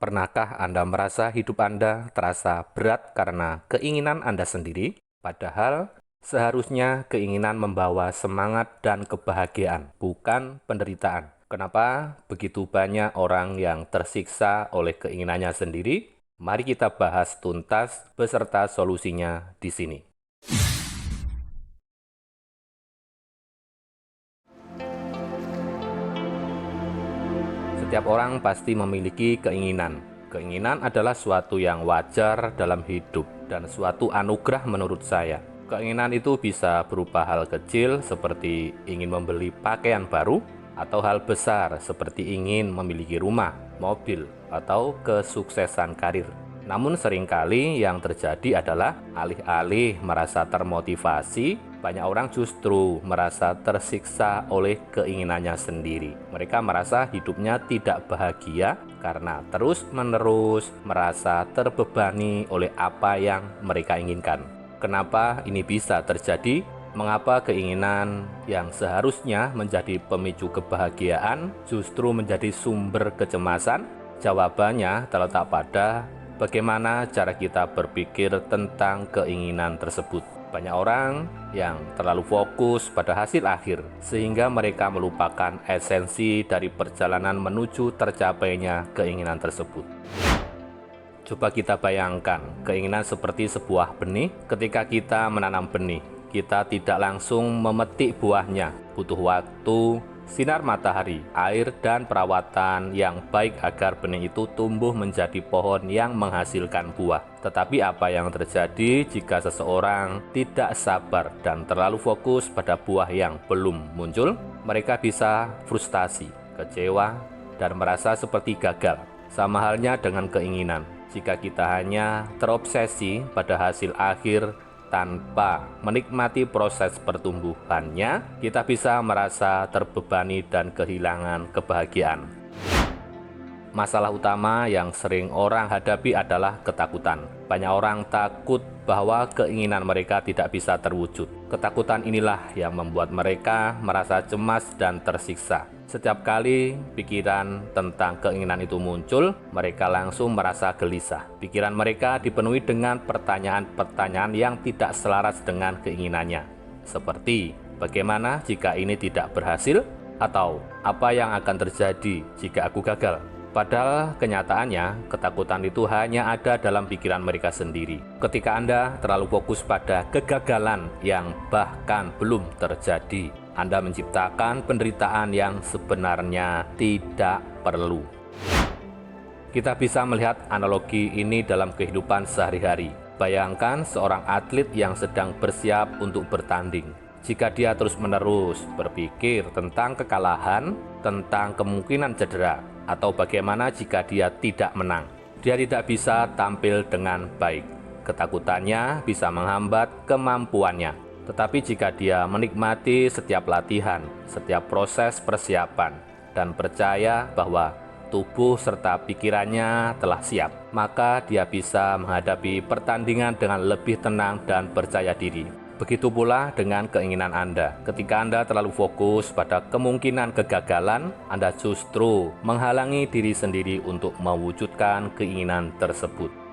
Pernahkah Anda merasa hidup Anda terasa berat karena keinginan Anda sendiri? Padahal seharusnya keinginan membawa semangat dan kebahagiaan, bukan penderitaan. Kenapa begitu banyak orang yang tersiksa oleh keinginannya sendiri? Mari kita bahas tuntas beserta solusinya di sini. Setiap orang pasti memiliki keinginan. Keinginan adalah suatu yang wajar dalam hidup dan suatu anugerah menurut saya. Keinginan itu bisa berupa hal kecil seperti ingin membeli pakaian baru atau hal besar seperti ingin memiliki rumah, mobil, atau kesuksesan karir. Namun seringkali yang terjadi adalah alih-alih merasa termotivasi, banyak orang justru merasa tersiksa oleh keinginannya sendiri. Mereka merasa hidupnya tidak bahagia karena terus-menerus merasa terbebani oleh apa yang mereka inginkan. Kenapa ini bisa terjadi? Mengapa keinginan yang seharusnya menjadi pemicu kebahagiaan justru menjadi sumber kecemasan? Jawabannya terletak pada bagaimana cara kita berpikir tentang keinginan tersebut. Banyak orang yang terlalu fokus pada hasil akhir, sehingga mereka melupakan esensi dari perjalanan menuju tercapainya keinginan tersebut. Coba kita bayangkan, keinginan seperti sebuah benih. Ketika kita menanam benih, kita tidak langsung memetik buahnya. Butuh waktu, sinar matahari, air, dan perawatan yang baik agar benih itu tumbuh menjadi pohon yang menghasilkan buah. Tetapi apa yang terjadi jika seseorang tidak sabar dan terlalu fokus pada buah yang belum muncul? Mereka bisa frustasi, kecewa, dan merasa seperti gagal. Sama halnya dengan keinginan. Jika kita hanya terobsesi pada hasil akhir tanpa menikmati proses pertumbuhannya, kita bisa merasa terbebani dan kehilangan kebahagiaan. Masalah utama yang sering orang hadapi adalah ketakutan. Banyak orang takut bahwa keinginan mereka tidak bisa terwujud. Ketakutan inilah yang membuat mereka merasa cemas dan tersiksa. Setiap kali pikiran tentang keinginan itu muncul, mereka langsung merasa gelisah. Pikiran mereka dipenuhi dengan pertanyaan-pertanyaan yang tidak selaras dengan keinginannya. Seperti, bagaimana jika ini tidak berhasil? Atau, apa yang akan terjadi jika aku gagal? Padahal kenyataannya, ketakutan itu hanya ada dalam pikiran mereka sendiri. Ketika Anda terlalu fokus pada kegagalan yang bahkan belum terjadi, Anda menciptakan penderitaan yang sebenarnya tidak perlu. Kita bisa melihat analogi ini dalam kehidupan sehari-hari. Bayangkan seorang atlet yang sedang bersiap untuk bertanding. Jika dia terus-menerus berpikir tentang kekalahan, tentang kemungkinan cedera, atau bagaimana jika dia tidak menang, dia tidak bisa tampil dengan baik. Ketakutannya bisa menghambat kemampuannya. Tetapi jika dia menikmati setiap latihan, setiap proses persiapan, dan percaya bahwa tubuh serta pikirannya telah siap, maka dia bisa menghadapi pertandingan dengan lebih tenang dan percaya diri. Begitu pula dengan keinginan Anda. Ketika Anda terlalu fokus pada kemungkinan kegagalan, Anda justru menghalangi diri sendiri untuk mewujudkan keinginan tersebut.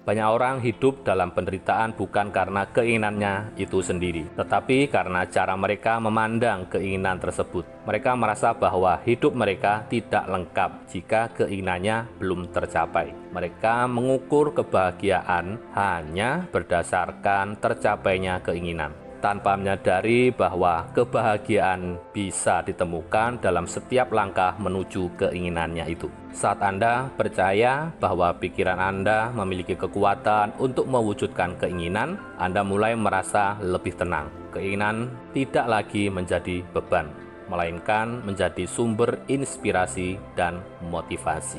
Banyak orang hidup dalam penderitaan bukan karena keinginannya itu sendiri, tetapi karena cara mereka memandang keinginan tersebut. Mereka merasa bahwa hidup mereka tidak lengkap jika keinginannya belum tercapai. Mereka mengukur kebahagiaan hanya berdasarkan tercapainya keinginan, tanpa menyadari bahwa kebahagiaan bisa ditemukan dalam setiap langkah menuju keinginannya itu. Saat Anda percaya bahwa pikiran Anda memiliki kekuatan untuk mewujudkan keinginan, Anda mulai merasa lebih tenang. Keinginan tidak lagi menjadi beban, melainkan menjadi sumber inspirasi dan motivasi.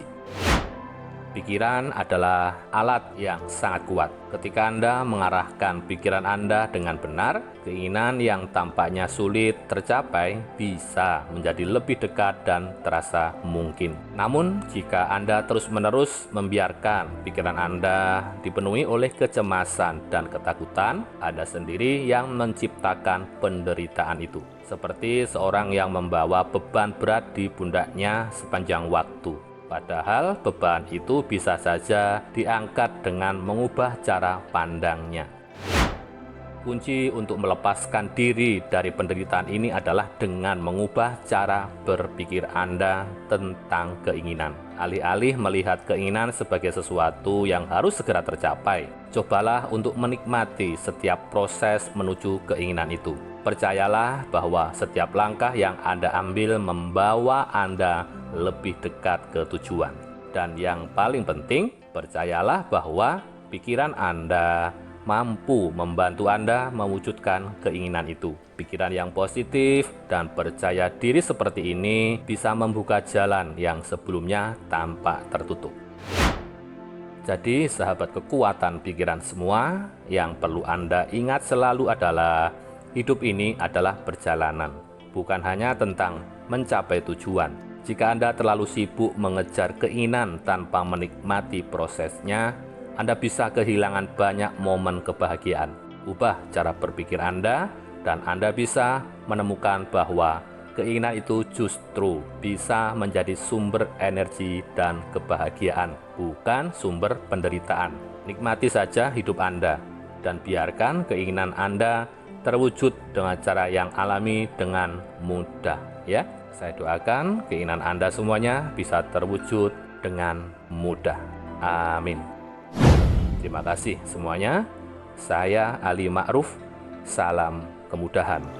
Pikiran adalah alat yang sangat kuat. Ketika Anda mengarahkan pikiran Anda dengan benar, keinginan yang tampaknya sulit tercapai bisa menjadi lebih dekat dan terasa mungkin. Namun, jika Anda terus-menerus membiarkan pikiran Anda dipenuhi oleh kecemasan dan ketakutan, Anda sendiri yang menciptakan penderitaan itu. Seperti seorang yang membawa beban berat di pundaknya sepanjang waktu. Padahal beban itu bisa saja diangkat dengan mengubah cara pandangnya. Kunci untuk melepaskan diri dari penderitaan ini adalah dengan mengubah cara berpikir Anda tentang keinginan. Alih-alih melihat keinginan sebagai sesuatu yang harus segera tercapai, cobalah untuk menikmati setiap proses menuju keinginan itu. Percayalah bahwa setiap langkah yang Anda ambil membawa Anda lebih dekat ke tujuan. Dan yang paling penting, percayalah bahwa pikiran Anda mampu membantu Anda mewujudkan keinginan itu. Pikiran yang positif dan percaya diri seperti ini bisa membuka jalan yang sebelumnya tampak tertutup. Jadi, sahabat kekuatan pikiran semua, yang perlu Anda ingat selalu adalah hidup ini adalah perjalanan, bukan hanya tentang mencapai tujuan. Jika Anda terlalu sibuk mengejar keinginan tanpa menikmati prosesnya, Anda bisa kehilangan banyak momen kebahagiaan. Ubah cara berpikir Anda, dan Anda bisa menemukan bahwa keinginan itu justru bisa menjadi sumber energi dan kebahagiaan, bukan sumber penderitaan. Nikmati saja hidup Anda, dan biarkan keinginan Anda terwujud dengan cara yang alami dengan mudah, ya. Saya doakan keinginan Anda semuanya bisa terwujud dengan mudah. Amin. Terima kasih semuanya. Saya Ali Ma'ruf. Salam kemudahan.